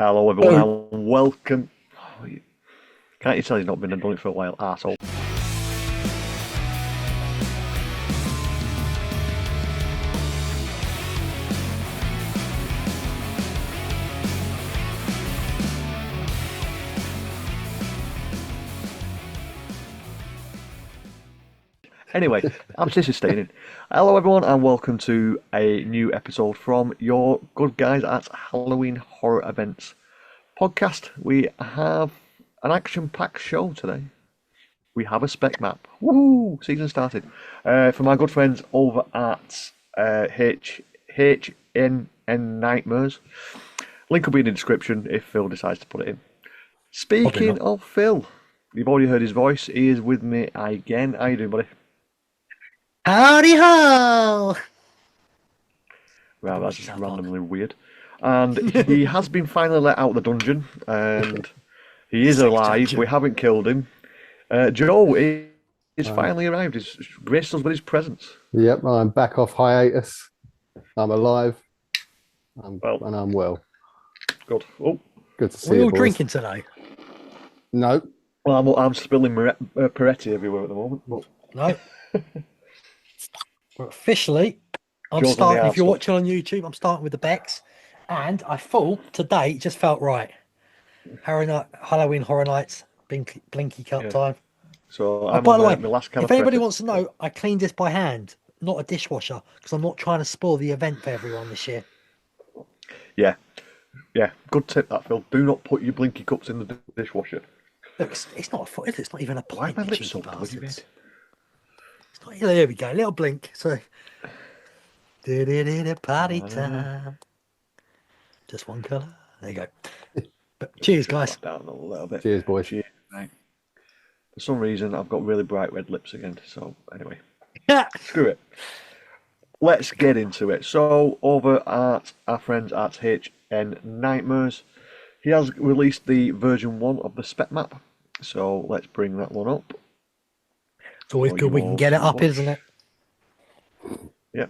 Hello, everyone, and welcome. Can't you tell he's not been done it for a while, arsehole? Anyway, this is staying in. Hello, everyone, and welcome to a new episode from your good guys at Halloween Horror Events podcast. We have an action-packed show today. We have a spec map. Woo! Season started. For my good friends over at HHN Nightmares. Link will be in the description if Phil decides to put it in. Speaking of Phil, you've already heard his voice. He is with me again. How you doing, buddy? Howdy ho! Well, that's just randomly weird. And he has been finally let out of the dungeon, and he is alive. We haven't killed him. Joe is finally arrived. He's graced us with his presence. Yep, I'm back off hiatus. I'm alive. And I'm well. Good. Oh, good to see We're you, all boys. drinking today. No. Well, I'm spilling Peretti everywhere at the moment. But... No. But officially, I'm Jaws on the starting. If you're arsehole. watching on YouTube, I'm starting with the Becks, and I thought today it just felt right. Halloween Horror Nights, Blinky Cup time. So I'm by the way, my last can if of anybody Peretti. wants to know, I cleaned this by hand, not a dishwasher, because I'm not trying to spoil the event for everyone this year. Yeah. Good tip, that Phil. Do not put your blinky cups in the dishwasher. Look, it's not a foot. It's not even a Why pint. are my you lips cheeky so bloody bastards. red? It's not, there we go. Little blink. So, party time. Just one colour. There you go. But cheers, guys. Down a little bit. Cheers, boys. Cheers, mate. For some reason, I've got really bright red lips again. So anyway, screw it. Let's get into it. So over at our friends at HN Nightmares, he has released the version 1 of the spec map. So let's bring that one up. It's always good we can get it up, isn't it? Yep.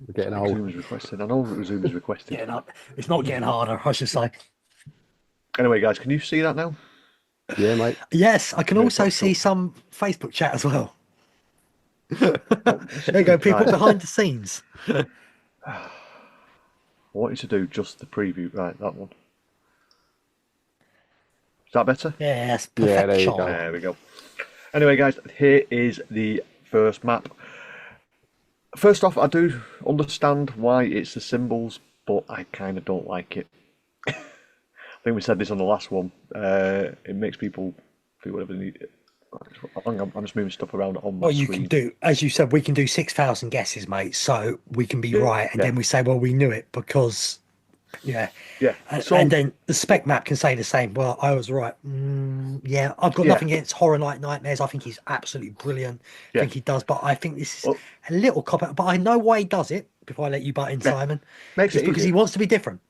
We're getting old. Zoom is requested. I know Zoom is requested. Getting up. It's not getting harder, I should say. Anyway, guys, can you see that now? Yeah, mate. Yes, I can Yeah, also that's see cool. some Facebook chat as well. There you go, people behind the scenes. I want you to do just the preview. Right, that one. Is that better? Yes, Yeah, there you perfection. go. There we go. Anyway, guys, here is the first map. First off, I do understand why it's the symbols, but I kind of don't like it. I think we said this on the last one. It makes people feel whatever they need. I'm just moving stuff around on my Well, you screen. can do, as you said, we can do 6,000 guesses, mate. So we can be right, and then we say, well, we knew it because, Yeah. and then the spec map can say the same. Well, I was right. Yeah, I've got nothing against Horror Night Nightmares. I think he's absolutely brilliant. I think he does, but I think this is a little cop out. But I know why he does it. Before I let you butt in, Simon, Makes it's it because easy. he wants to be different.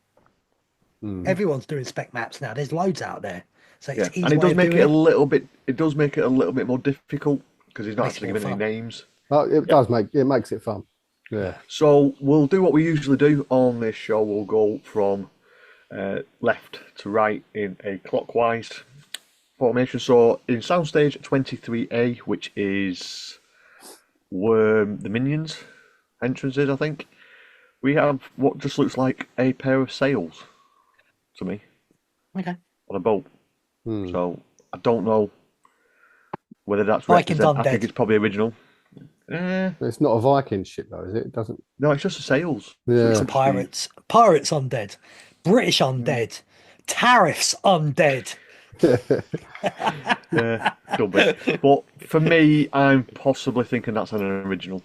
Everyone's doing spec maps now. There's loads out there, so it's easy. And it does make it a little bit. It does make it a little bit more difficult because he's not Makes it actually more giving any fun. names. Oh, it makes it fun. Yeah. So we'll do what we usually do on this show. We'll go from left to right in a clockwise formation. So in Soundstage 23A, which is where the Minions entrance is, I think, we have what just looks like a pair of sails to me Okay. on a boat. So I don't know whether that's Vikings represent. I Undead. think it's probably original. It's not a Viking ship, though, is it? It doesn't. No, it's just the sails. Yeah. So Pirates undead, British undead, tariffs undead. Yeah, could be. But for me, I'm possibly thinking that's an original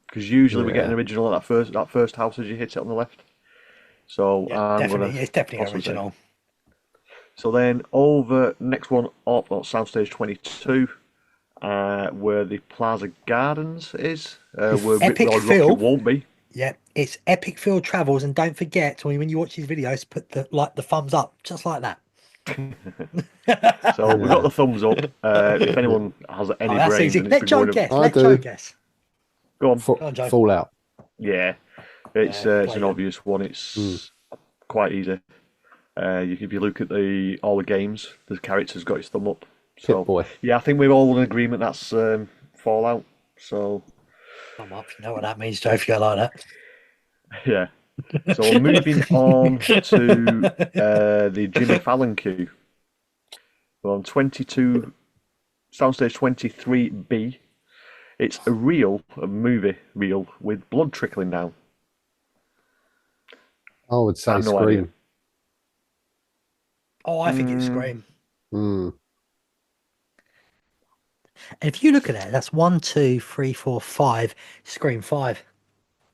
because usually we get an original at that first house as you hit it on the left. So It's definitely possibly say. original. So then over next one up on Soundstage 22, where the Plaza Gardens is, where Epic Rip Phil. Rocket won't be. Yeah, it's Epic Field Travels, and don't forget when you watch these videos, put the thumbs up, just like that. So we've got the thumbs up. If anyone has any That's brains, easy. and Let it's Joe been guess. I Let do. Joe guess. Go on. on, Joe. Fallout. Yeah, it's Yeah, an play obvious one. It's quite easy. If you look at all the games, the character's got his thumb up. So Boy. yeah, I think we're all in agreement that's Fallout. So I'm up. You know what that means, Joe, if you go like that. yeah. So moving on to the Jimmy Fallon queue. We're on 22, Soundstage 23B. It's a movie reel with blood trickling down. I would say I have no Scream. idea. Oh, I think it's Scream. Mm. And if you look at it, that's 1, 2, 3, 4, 5. Scream 5.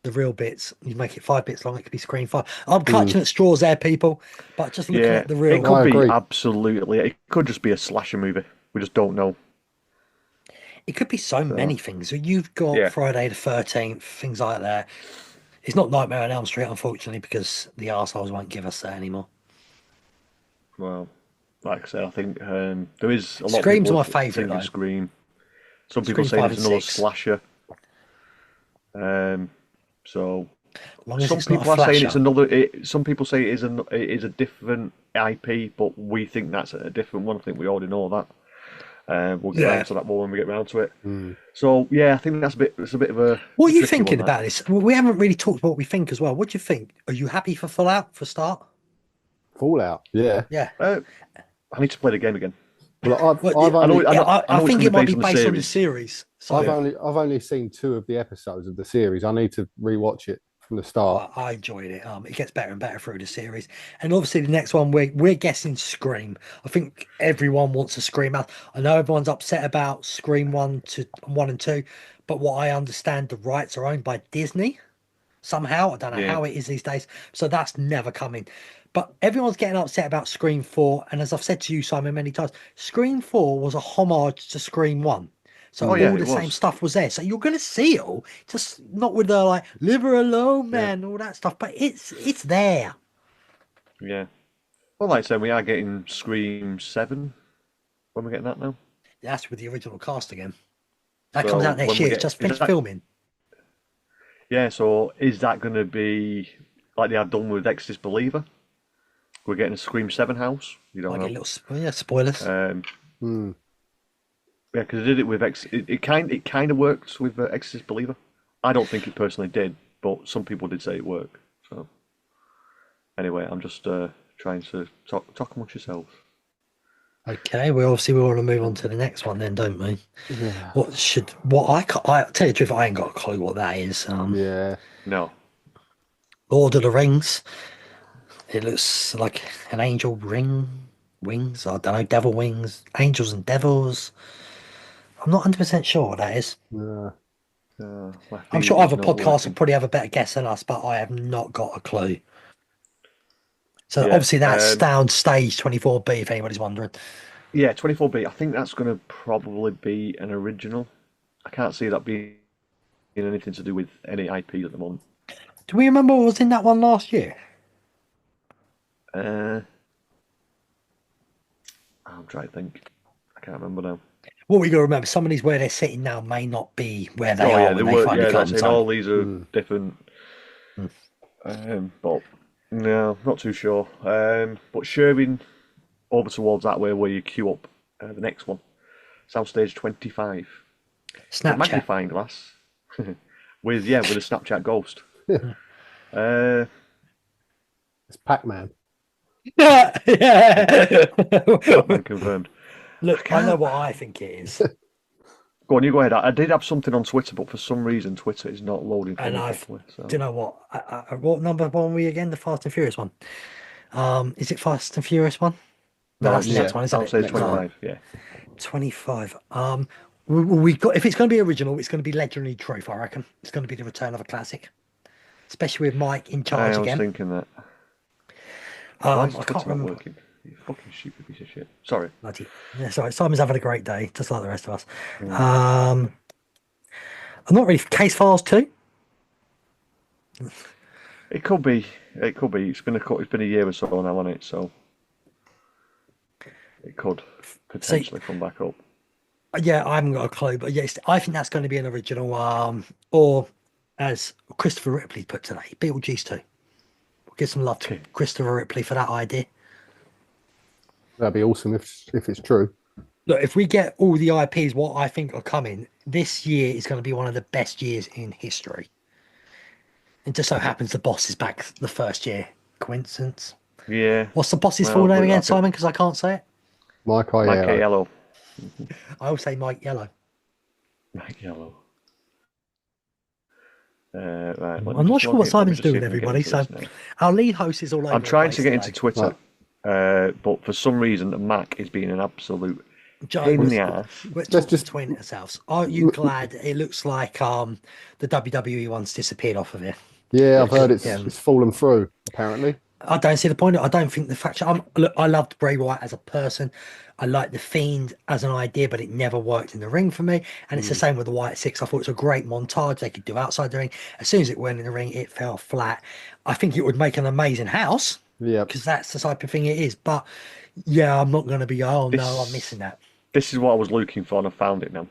The real bits. You make it 5 bits long, it could be Scream 5. I'm clutching at straws there, people. But just looking at the real. It could I be agree. absolutely. It could just be a slasher movie. We just don't know. It could be so many things. So you've got Friday the 13th, things like that. It's not Nightmare on Elm Street, unfortunately, because the arseholes won't give us that anymore. Well, like I said, I think there is a lot Scream's of people my favourite, thinking though. Scream. Some Scream people say 5 it's and another 6. slasher. So Long as some it's not people a are saying it's flasher. another. Some people say it is a different IP, but we think that's a different one. I think we already know that. We'll get around to that more when we get round to it. So yeah, I think that's a bit of a. What are you tricky thinking one, about this? Well, we haven't really talked about what we think as well. What do you think? Are you happy for Fallout for start? Fallout, yeah. Yeah. I need to play the game again. Well, I think it might be on the based on the series. series. So I've only seen 2 of the episodes of the series. I need to rewatch it from the start. I enjoyed it. It gets better and better through the series, and obviously the next one we're guessing Scream. I think everyone wants a Scream out. I know everyone's upset about Scream 1 and 2, but what I understand, the rights are owned by Disney somehow. I don't know how it is these days, so that's never coming. But everyone's getting upset about Scream 4, and as I've said to you, Simon, many times, Scream 4 was a homage to Scream 1. So all the same stuff was there. So you're going to see it all, just not with the like "leave her alone, man," all that stuff. But it's there. Yeah. Well, like I said, we are getting Scream 7. When we're getting that now? That's with the original cast again. That comes out next year. It's just finished filming. Yeah. So is that going to be like they have done with Exorcist Believer? We're getting a Scream 7 house. You don't know. Spoilers. Yeah, because I did it with it kind of works with Exorcist Believer. I don't think it personally did, but some people did say it worked. So anyway, I'm just trying to talk amongst yourselves. Okay, we want to move on to the next one then, don't we? Yeah. I tell you the truth, I ain't got a clue what that is. Yeah. No. Lord of the Rings. It looks like an angel wings. I don't know, devil wings, angels and devils. I'm not 100% sure what that is. I'm sure other podcasts will probably have a better guess than us, but I have not got a clue. So obviously that's down stage 24B, if anybody's wondering. Yeah, 24B. I think that's going to probably be an original. I can't see that being anything to do with any IP at the moment. Do we remember what was in that one last year? I'm trying to think. I can't remember now. What we got to remember, some of these where they're sitting now may not be where they are when they finally come. Yeah, all these are different. But no, not too sure. But sharing over towards that way where you queue up the next one, Soundstage 25. Snapchat. A magnifying glass with a Snapchat ghost. It's Pac-Man. Yeah. Pac-Man confirmed. Look, I know what I think it is. Go on, you go ahead. I did have something on Twitter, but for some reason Twitter is not loading for me properly. So. Do you know what? What number one were we again? The Fast and Furious one. Is it Fast and Furious one? No, that's the next one, isn't it? Soundstage 25. Yeah. 25. We got. If it's going to be original, it's going to be Legendary Truth. I reckon it's going to be the return of a classic, especially with Mike in charge again. I was thinking that. I can't remember. Working? You fucking stupid piece of shit. Sorry. Yeah, sorry. Simon's having a great day, just like the rest of us. I'm not really. Case Files 2. It could be. It's been a year or so now on it, so it could potentially come back up. Yeah, I haven't got a clue, but yes, I think that's going to be an original. Or as Christopher Ripley put today, Beetlejuice 2. We'll give some love to Christopher Ripley for that idea. That'd be awesome if it's true. Look, if we get all the IPs, what I think are coming, this year is going to be one of the best years in history. It just so happens the boss is back the first year. Coincidence? Yeah. What's the boss's full name again, Simon? Because I can't say it. Mike Yellow. I will say Mike Yellow. Mike Yellow. Right, I'm not sure what Simon's doing, everybody. So our lead host is all over. I'm trying to get into Twitter, but for some reason, Mac is being an absolute pain in the ass. Let's just between ourselves. Aren't you glad it looks like the WWE one's disappeared off of it? Yeah, I've heard it's fallen through. Apparently, I don't see the point. I don't think the faction. Look, I loved Bray Wyatt as a person. I like the Fiend as an idea, but it never worked in the ring for me. And it's the same with the Wyatt Six. I thought it was a great montage they could do outside the ring. As soon as it went in the ring, it fell flat. I think it would make an amazing house. Yeah, because that's the type of thing it is. But yeah, I'm not going to be. Oh no, I'm missing that. This is what I was looking for, and I found it now.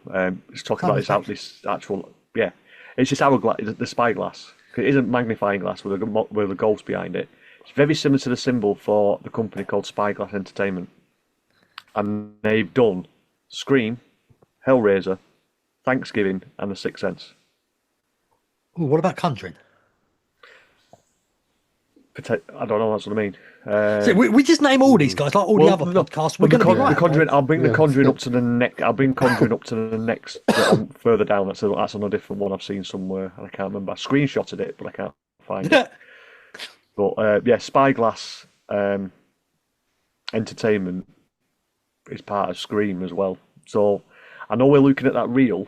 It's talking about this actual. Yeah, it's this hourglass, the spyglass. It isn't magnifying glass with a ghost behind it. It's very similar to the symbol for the company called Spyglass Entertainment. And they've done Scream, Hellraiser, Thanksgiving, and The Sixth Sense. Ooh, what about Conjuring? I don't know, that's what I mean. So we just name all these guys, like all the other podcasts. We're going to be right. The Conjuring, I'll bring the Conjuring up to the next. I'll bring Conjuring up to the next further down. That's on a different one I've seen somewhere, and I can't remember. I screenshotted it, but I can't find it. But yeah, Spyglass Entertainment is part of Scream as well. So I know we're looking at that reel,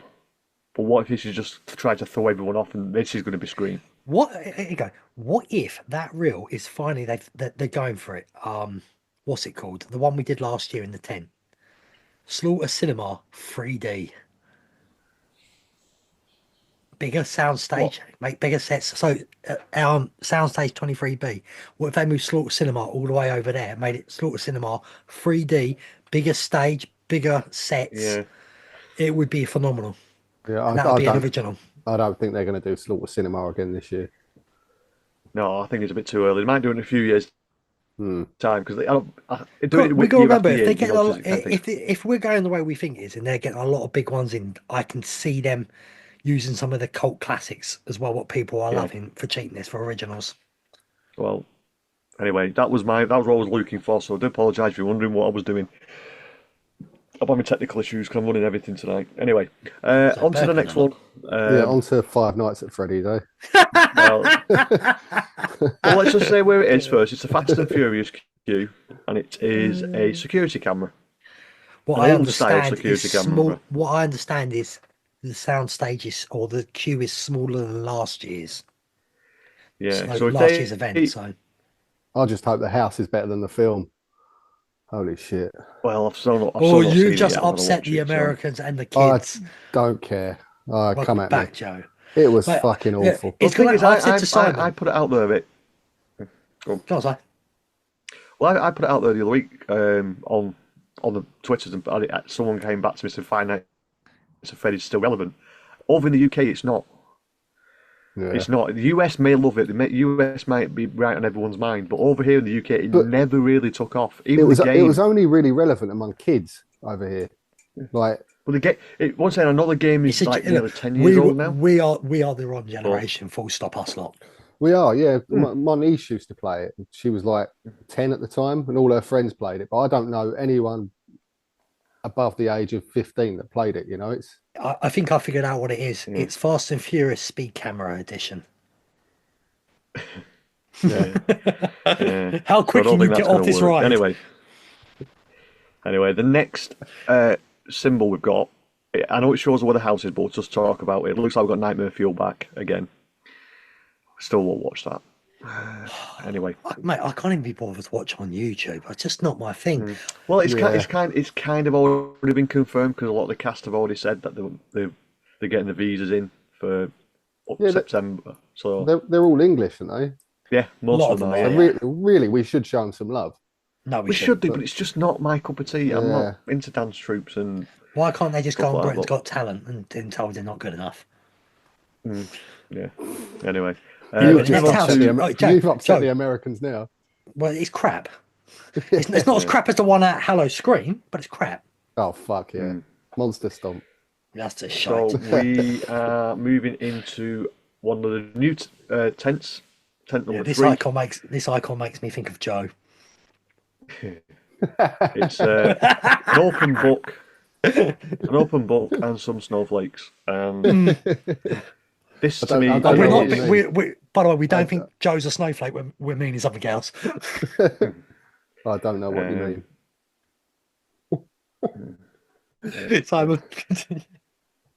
but what if this is just to try to throw everyone off, and this is going to be Scream? What if that reel is finally they're going for it? What's it called? The one we did last year in the tent. Slaughter Cinema 3D. Bigger soundstage, make bigger sets. So soundstage 23B. What if they moved Slaughter Cinema all the way over there, made it Slaughter Cinema 3D, bigger stage, bigger sets? Yeah. It would be phenomenal. Yeah, that would be an original. I don't think they're going to do Slaughter Cinema again this year. No, I think it's a bit too early. They might do it in a few years' time because we got to remember if they get if we're going the way we think it is, and they're getting a lot of big ones in, I can see them using some of the cult classics as well. What people are loving for cheapness for originals. Well, anyway, that was what I was looking for. So I do apologise if you're wondering what I was doing. I'm having technical issues because I'm running everything tonight. Anyway, on to the next one. On to Five Nights at Freddy's, eh? Well, let's just say where it is first. It's a Fast and Furious queue, and it is a security camera. What I understand is the sound stages or the queue is smaller than last year's. Yeah, so last year's event. So I just hope the house is better than the film. Holy shit! Well, I've still not. You just upset the Americans and the kids. I don't care. Come at back, me, Joe. It was fucking awful. It's the thing is, I put it out there a bit. Go on, Si. Well, I put it out there the other week on the Twitters, and someone came back to me and said, "Find out if Freddy's still relevant." Over in the UK, it's not. Yeah. It's not. The US may love it. The US might be right on everyone's mind, but over here in the UK, it never really took off. Even it was only really relevant among kids over here. Like, well, once again, another game is like nearly 10 years old now. We are the wrong generation. Full stop. Us lot. We are. Yeah, my niece used to play it. She was like 10 at the time, and all her friends played it. But I don't know anyone above the age of 15 that played it. You know, I think I figured out what it is. Yeah. It's Fast and Furious Speed Camera Edition. Yeah. How quick can you get off this ride? Anyway, the next symbol we've got, I know it shows where the house is, but we'll just talk about it. It looks like we've got Nightmare Fuel back again. Still won't watch that. Anyway, mate, I can't even be bothered to watch on YouTube. It's just not my thing. Well, it's kind of already been confirmed because a lot of the cast have already said that they're getting the visas in for September. So they're all English, aren't they? Yeah, most of them are. So really, we should show them some love. No, we should do, but it's just not my cup of tea. I'm not into dance troops and. Why can't they just go on Britain's Got Talent and tell they're not good enough? Yeah. Anyway. You've upset the Americans now. Well, it's crap. It's not as crap as the one at Hello Scream, but it's crap. Oh fuck yeah, Monster Stomp. That's a So shite. we are moving into one of the new tents. Tent number This 3. icon makes me think of Joe. It's an open book. An open book and some snowflakes. This to me, by the way, we don't think Joe's a snowflake. We're meaning something else. I don't know what you mean. Simon.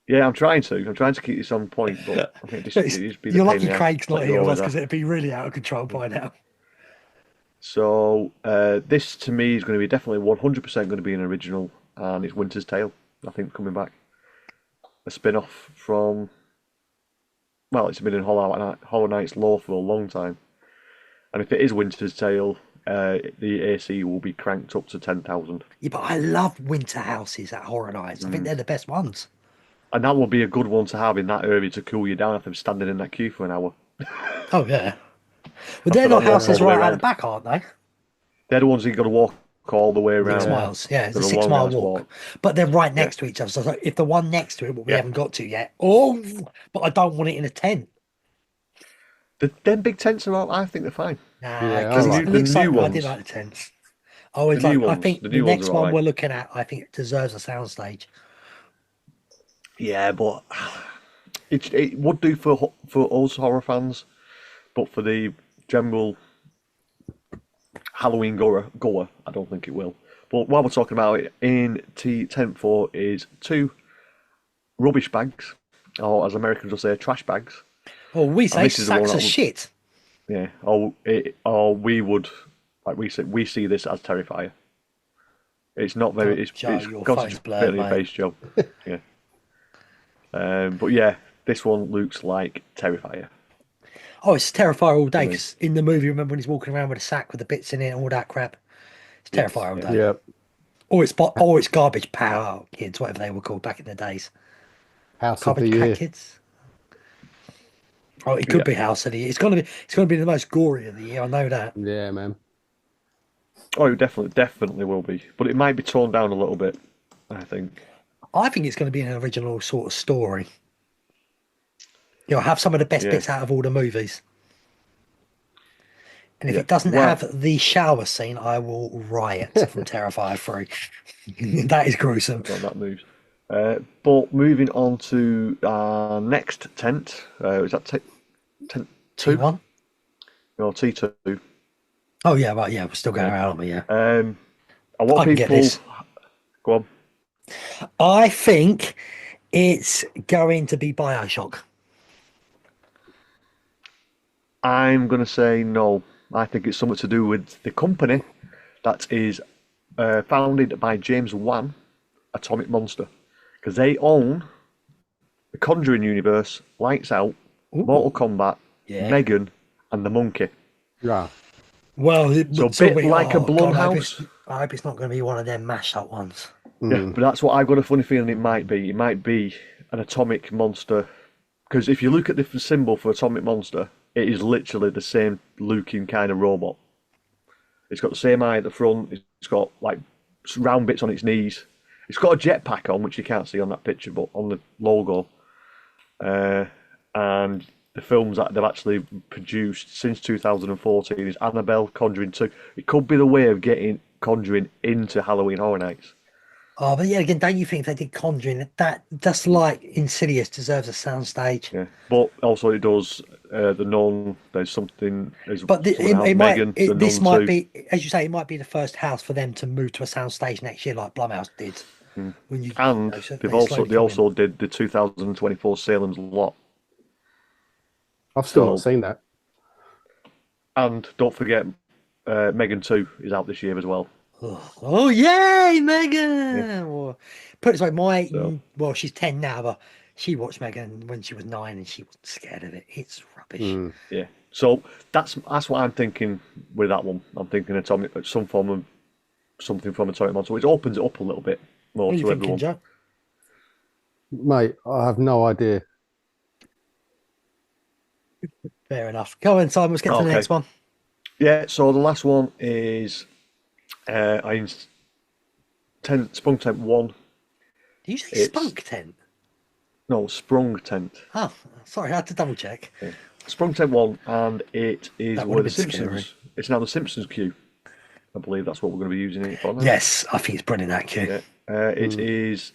Yeah, I'm trying to keep this on point, but I think you're lucky Craig's not here with us because it'd be really out of control by now. So this to me is going to be definitely 100% going to be an original, and it's Winter's Tale. I think coming back, a spin-off from. Well, it's been in Hollow Knight's lore for a long time, and if it is Winter's Tale, the AC will be cranked up to 10,000. Yeah, but I love winter houses at Horror Nights. I think they're the best ones. And that will be a good one to have in that area to cool you down after standing in that queue for an hour. Oh yeah. But they're not houses right out the back, aren't they? They're the ones you got to walk all the way around. 6 miles, yeah, it's a 6 mile walk. But they're right next to each other. So if the one next to it, what we haven't got to yet, but I don't want it in a tent. Them big tents are all. I think they're fine. Nah, the new ones. I did like the tents. I think the next one we're looking at, I think it deserves a soundstage. Yeah, but it would do for us horror fans, but for the general Halloween goer, I don't think it will. But while we're talking about it, in Tent 4 is 2 rubbish bags, or as Americans will say, trash bags. Well, we say sacks of shit. Yeah, or we would, like we see this as Terrifier. It's not very. Joe, it's your got face blurred, mate. face, Joe. Yeah. But yeah, this one looks like Terrifier. Oh, it's Terrifier all day. Because in the movie, remember when he's walking around with a sack with the bits in it and all that crap? It's Terrifier all day. Yeah. Or it's Garbage Power Kids, whatever they were called back in the days. House Garbage of the Year. Kids. Oh, it could be House of the Year. It's gonna be the most gory of the year. I know that. Yeah, man. Oh, it definitely will be, but it might be toned down a little bit. I think it's going to be an original sort of story. Have some of the best bits out of all the movies. And if it doesn't have the shower scene, I will riot from Terrifier 3. That is gruesome. Got that moves. But moving on to our next tent, is that tent 2? T1? No, T2. Oh yeah, right. Yeah, we're still going around, aren't we? Yeah. A lot of people. Go on. I think it's going to be BioShock. I'm going to say no. I think it's something to do with the company that is founded by James Wan, Atomic Monster, because they own the Conjuring universe, Lights Out, Mortal Kombat, Megan, and the Monkey. Yeah. Well, so a bit like a Blumhouse. I hope it's not going to be one of them mashed-up ones. Yeah, but that's what I've got a funny feeling it might be. It might be an Atomic Monster, because if you look at the symbol for Atomic Monster, it is literally the same looking kind of robot. It's got the same eye at the front. It's got like round bits on its knees. It's got a jetpack on, which you can't see on that picture, but on the logo. And the films that they've actually produced since 2014 is Annabelle, Conjuring 2. It could be the way of getting Conjuring into Halloween Horror Nights. Oh, but yeah, again, don't you think if they did Conjuring, that just like Insidious deserves a soundstage? Yeah, but also it does the Nun. There's something. But this might be, as you say, it might be the first house for them to move to a soundstage next year, like Blumhouse did. They also did the 2024 Salem's Lot. I've still not seen that. And don't forget, Megan 2 is out this year as well. Oh yay, Megan! Yeah. Well, put it this way, well, she's 10 now, but she watched Megan when she was 9, and she wasn't scared of it. It's rubbish. Yeah, so that's what I'm thinking with that one. I'm thinking Atomic, some form of something from Atomic Monster, which opens it up a little bit more to everyone. Joe? Mate, I have no idea. Fair enough. Go on, Simon. Let's get to the next one. Yeah, so the last one is I sprung tent 1. Did you say It's spunk tent? no sprung tent. Oh, sorry, I had to double check. Yeah. Sprung tent 1, and it is That where would the have been Simpsons. scary. It's now the Simpsons queue. I believe that's what we're going to be using it for now. Yes, I think it's brilliant, that queue. Yeah. It is.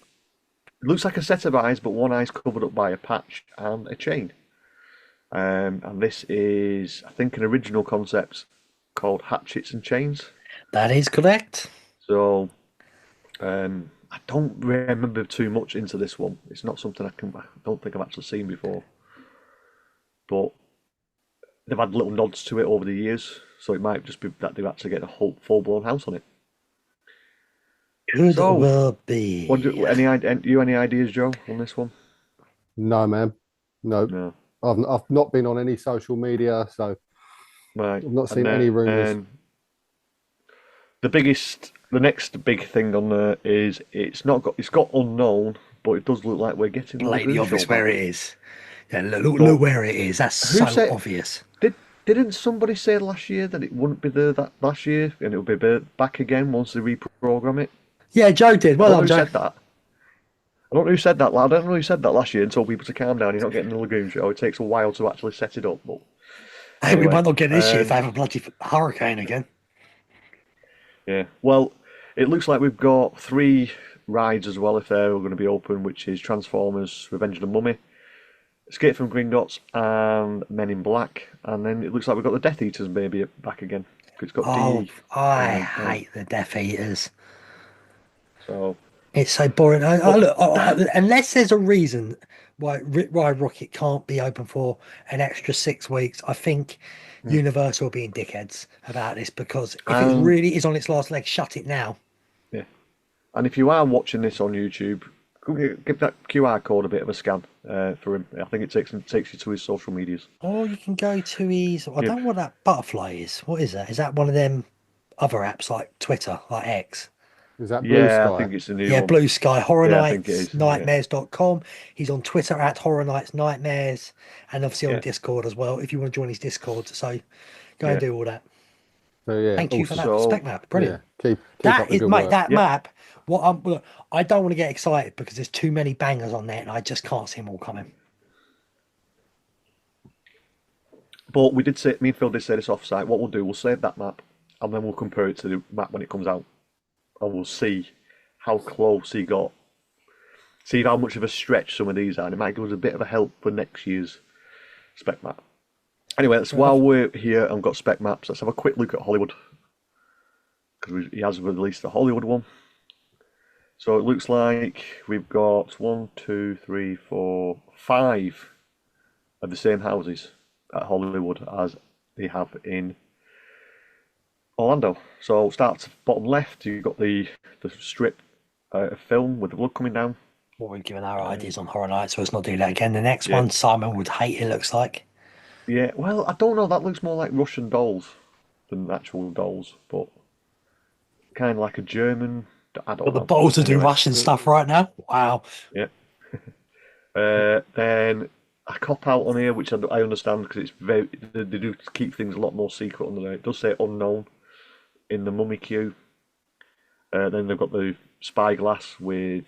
It looks like a set of eyes, but one eye's covered up by a patch and a chain. And this is, I think, an original concept called Hatchets and Chains. That is correct. So, I don't remember too much into this one. It's not something I don't think I've actually seen before. But they've had little nods to it over the years, so it might just be that they've actually get a whole full-blown house on it. Could So, well be. Any ideas, Joe, on this one? No, man. No. No. I've not been on any social media, so Right. I've not seen any rumours. The next big thing on there is it's got unknown, but it does look like we're getting the Blatantly Lagoon obvious Show where back. it is. Yeah, look where it is. That's Who so said- obvious. Didn't somebody say last year that it wouldn't be there that last year and it would be back again once they reprogram it? Yeah, Joe did. I Well don't know done, who Joe. said that. I don't know who said that. I don't know who said that last year and told people to calm down. You're not getting the Lagoon Show. It takes a while to actually set it up. But Hey, we anyway, might not get this year if they have a bloody hurricane again. yeah. Well, it looks like we've got 3 rides as well if they're going to be open, which is Transformers: Revenge of the Mummy, Escape from Gringotts, and Men in Black. And then it looks like we've got the Death Eaters maybe back again. It's got Oh, D. I hate the Death Eaters. So It's so boring. Look, unless there's a reason why Ride Rocket can't be open for an extra 6 weeks, I think Universal are being dickheads about this, because if it really is on its last leg, shut it now. yeah. And if you are watching this on YouTube, give that QR code a bit of a scan for him. I think it takes you to his social medias. Or you can go to his. I don't know what that butterfly is. What is that? Is that one of them other apps like Twitter, like X? Is that Blue Yeah, Sky? I think it's a new Yeah, one. Blue Sky, Horror Yeah, I think it Nights, is, yeah. Nightmares.com. He's on Twitter at Horror Nights Nightmares, and obviously on Yeah. Discord as well, if you want to join his Discord. So go and Yeah. do all that. So yeah, Thank you for that also- spec map. Brilliant. Yeah, keep That up the is, good mate, work. that Yeah. map. Look, I don't want to get excited because there's too many bangers on there, and I just can't see them all coming. But we did say, me and Phil did say this off-site. What we'll do, we'll save that map, and then we'll compare it to the map when it comes out, and we'll see how close he got. See how much of a stretch some of these are. And it might give us a bit of a help for next year's spec map. Anyway, while we're here and got spec maps, let's have a quick look at Hollywood, because he has released the Hollywood one. So it looks like we've got 1, 2, 3, 4, 5 of the same houses at Hollywood as they have in Orlando. So start bottom left, you've got the strip film with the blood coming down. What we've given our ideas on Horror Nights, so let's not do that again. The next one, Simon would hate, it looks like. Yeah, well, I don't know. That looks more like Russian dolls than actual dolls, but kind of like a German. I don't But the know. balls to do Anyway, Russian stuff right now. Wow. Yeah. Then a cop out on here, which I understand because it's very they do keep things a lot more secret under there. It does say unknown in the mummy queue. Then they've got the spyglass with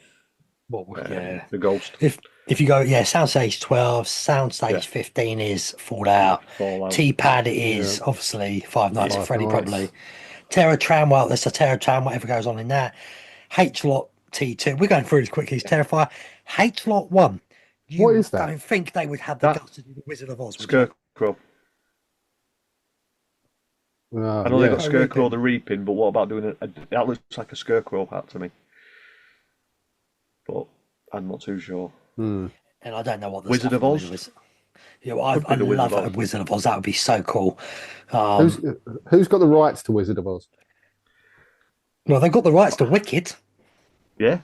the ghost. If you go, Soundstage 12, Soundstage 15 is Fallout. Fallout. T-Pad is obviously Five Nights at Freddy, Nights. probably. Terror Tram, well, there's a Terror Tram, whatever goes on in that. H-Lot T2, we're going through this quickly, it's Terrifier. H-Lot 1, you What is that? don't think they would have the That- guts to do the Wizard of Oz, would you? Scarecrow. Oh, I know they yeah. got Scarecrow the Reaping, but what about doing that looks like a Scarecrow hat to me. But I'm not too sure. And I don't know what the Wizard stuff of Oz? in the Wizard- Yeah, well, I'd be the Wizard love of a Oz. Wizard of Oz. That would be so cool. Who's got the rights to Wizard of Oz? Well, they've got the rights to Wicked. Yeah,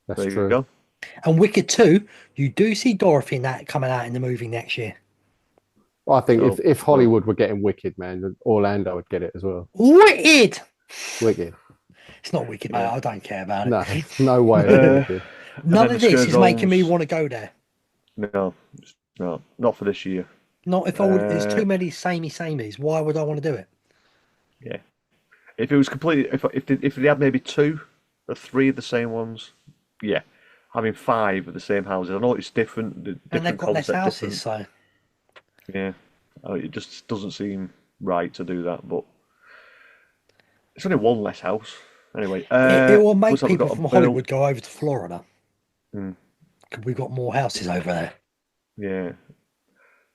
That's there true. you go. And Wicked 2, you do see Dorothy in that coming out in the movie next year. I think So- if Hollywood were getting Wicked, man, then Orlando would get it as well. Wicked! Wicked. It's not Wicked, mate. I don't care about it. No, no way. Uh, None then of the this is making me Scarezones. want to go there. No, not for this year. Not if I would. There's too many sameys. Why would I want to do it? Yeah. If it was completely, if they had maybe 2 or 3 of the same ones, yeah. Having 5 of the same houses, I know it's different, the And they've different got less concept, houses, different. so Yeah, it just doesn't seem right to do that. But it's only one less house. Anyway, it will looks make like we've people got a from bill. Hollywood go over to Florida. Hmm, 'Cause we've got more houses over there. yeah,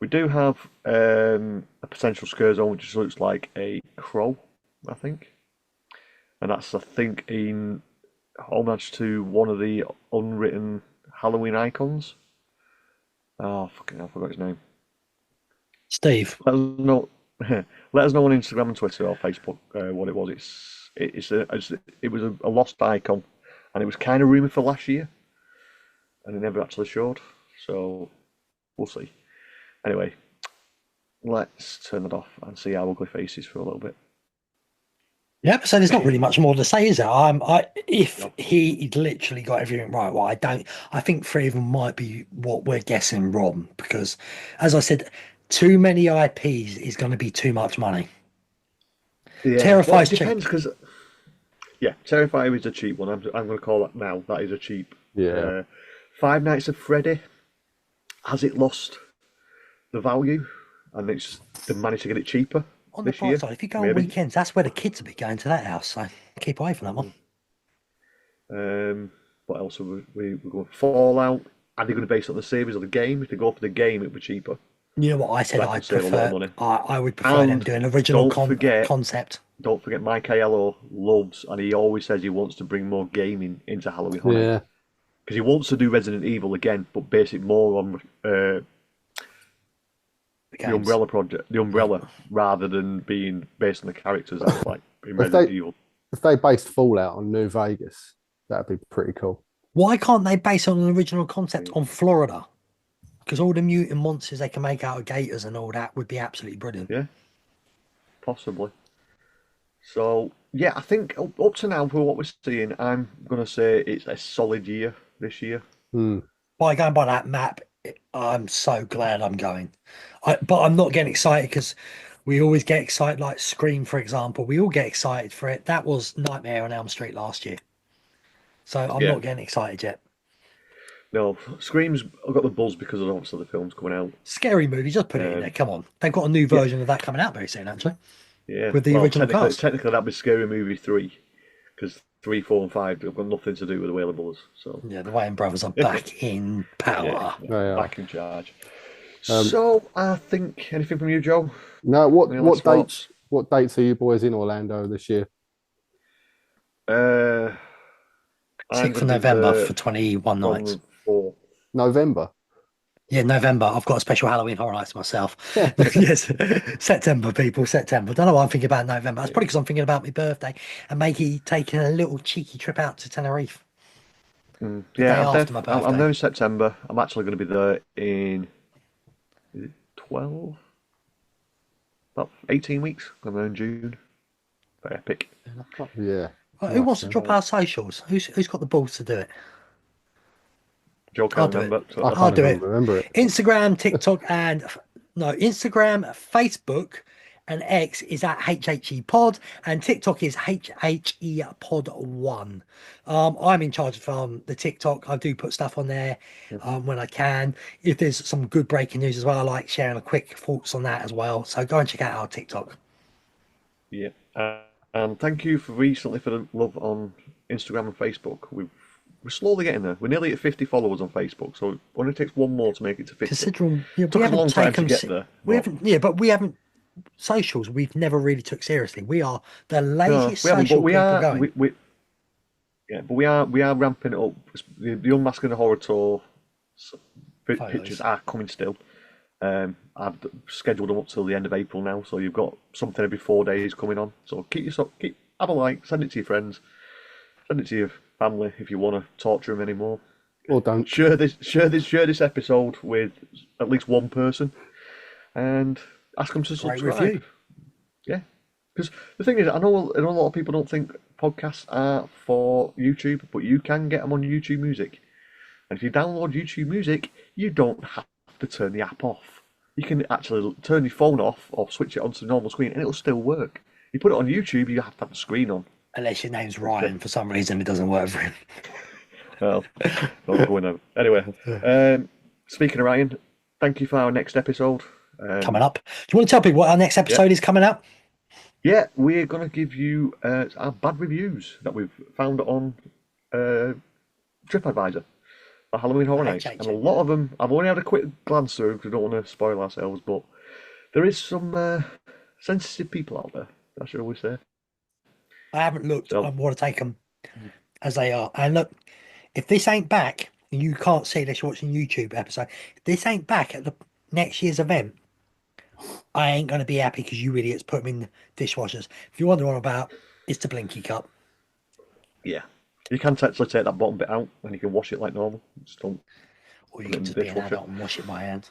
we do have a potential scare zone, which just looks like a crow, I think, and that's, I think, in homage to one of the unwritten Halloween icons. Oh, fucking hell, I forgot his name. Steve, Let us know. Let us know on Instagram and Twitter or Facebook what it was. It was a lost icon, and it was kind of rumored for last year, and it never actually showed. So we'll see. Anyway, let's turn it off and see our ugly faces for a little bit. yeah. So there's not really much more to say, is there? If No. he literally got everything right, well, I don't. I think 3 of them might be what we're guessing wrong because, as I said, too many IPs is going to be too much money. Yeah, well, it Terrify's cheap. depends because yeah, Terrifier is a cheap one. I'm going to call that now. That is a cheap. Yeah. Five Nights at Freddy, has it lost the value, and they managed to get it cheaper On the this year? bright side, if you go on Maybe. weekends, that's where the kids will be going to that house. So keep away from that one. What else are we're going? Fallout. Are they going to base it on the series or the game? If they go for the game, it'd be cheaper. You know what I said? That I could save a lot of prefer. money. I would prefer them And doing original don't concept. forget, Mike Aiello loves, and he always says he wants to bring more gaming into Halloween Horror Yeah. because he wants to do Resident Evil again, but base it more on The the games. Umbrella project, the Umbrella, rather than being based on the characters that's like in If Resident they Evil. if they based Fallout on New Vegas, that'd be pretty cool. Why can't they base on an original concept on Florida? Because all the mutant monsters they can make out of gators and all that would be absolutely brilliant. Yeah, possibly. So yeah, I think up to now for what we're seeing, I'm gonna say it's a solid year this year. By going by that map, I'm so glad I'm going. But I'm not getting excited because we always get excited, like Scream, for example. We all get excited for it. That was Nightmare on Elm Street last year. So I'm Yeah, not getting excited yet. no, Scream's I've got the buzz because of obviously the film's coming out. Scary movie, just put it in there. Come on. They've got a new Yeah, version of that coming out very soon, actually, yeah. with the Well, original cast. technically that'd be Scary Movie 3 because 3, 4, and 5 have got nothing to do with the Wailables. So Yeah, the Wayne brothers are back in yeah, power. yeah, Oh, yeah. back in charge. So I think anything from you, Joe? No, Any last thoughts? what dates are you boys in Orlando this year? Uh, I'm 6th of going to be November there for 21 on nights. the 4th. November. Yeah, November. I've got a special Halloween Horror Nights myself. Yes, September, people, September. Don't know why I'm thinking about November. That's probably because I'm thinking about my birthday and maybe taking a little cheeky trip out to Tenerife the day Yeah, after my I'm birthday. there in September. I'm actually going to be there in is it 12? About 18 weeks. I'm there in June. Very epic. Yeah. Right, who wants to Nice, drop our socials? Who's got the balls to do it? Joe I'll can't do it. remember, so I that's I'll can't do fine. even it. remember it. Instagram, TikTok, and no, Instagram, Facebook, and X is at HHE Pod, and TikTok is HHE Pod 1. I'm in charge of the TikTok. I do put stuff on there when I can. If there's some good breaking news as well, I like sharing a quick thoughts on that as well. So go and check out our TikTok. Yeah. And thank you for recently for the love on Instagram and Facebook. We're slowly getting there. We're nearly at 50 followers on Facebook, so it only takes one more to make it to 50. Considering we Took us a haven't long time to taken get there, we but haven't but we haven't socials we've never really took seriously. We are the no, laziest we haven't. But social people going. yeah, but we are ramping it up. The Unmasking the Horror Tour pictures Photos. are coming still. I've scheduled them up till the end of April now, so you've got something every 4 days coming on. So have a like, send it to your friends, send it to your family if you want to torture them anymore. Or don't. Share this episode with at least one person, and ask them to Great subscribe. review. Yeah, because the thing is, I know a lot of people don't think podcasts are for YouTube, but you can get them on YouTube Music. And if you download YouTube Music, you don't have to turn the app off. You can actually turn your phone off or switch it onto the normal screen, and it'll still work. You put it on YouTube, you have to have the screen on. Unless your name's Ryan, for some reason it doesn't work for him. Well, not going on. Anyway, speaking of Ryan, thank you for our next episode. Coming up. Do you want to tell people what our next episode is coming up? Yeah, we're going to give you our bad reviews that we've found on TripAdvisor for Halloween Horror Nights. And a lot of them, I've only had a quick glance through because we don't want to spoil ourselves, but there is some sensitive people out there, I should always say. I haven't looked. I want to take them as they are. And look, if this ain't back, and you can't see this, you're watching YouTube episode, if this ain't back at the next year's event, I ain't going to be happy because you idiots put them in the dishwashers. If you wonder what I'm about, it's the Blinky Cup. Yeah. You can actually take that bottom bit out and you can wash it like normal. Just don't. Or you can just be an adult and wash it by hand.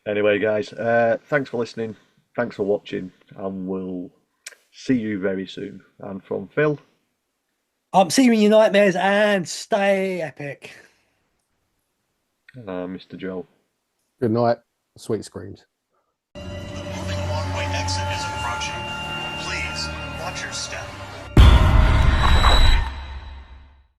Anyway, guys, thanks for listening. Thanks for watching. And we'll see you very soon. And from Phil. See you in your nightmares and stay epic. Mr. Joe. Good night. Sweet screams. The moving walkway exit is approaching. Please, watch your step.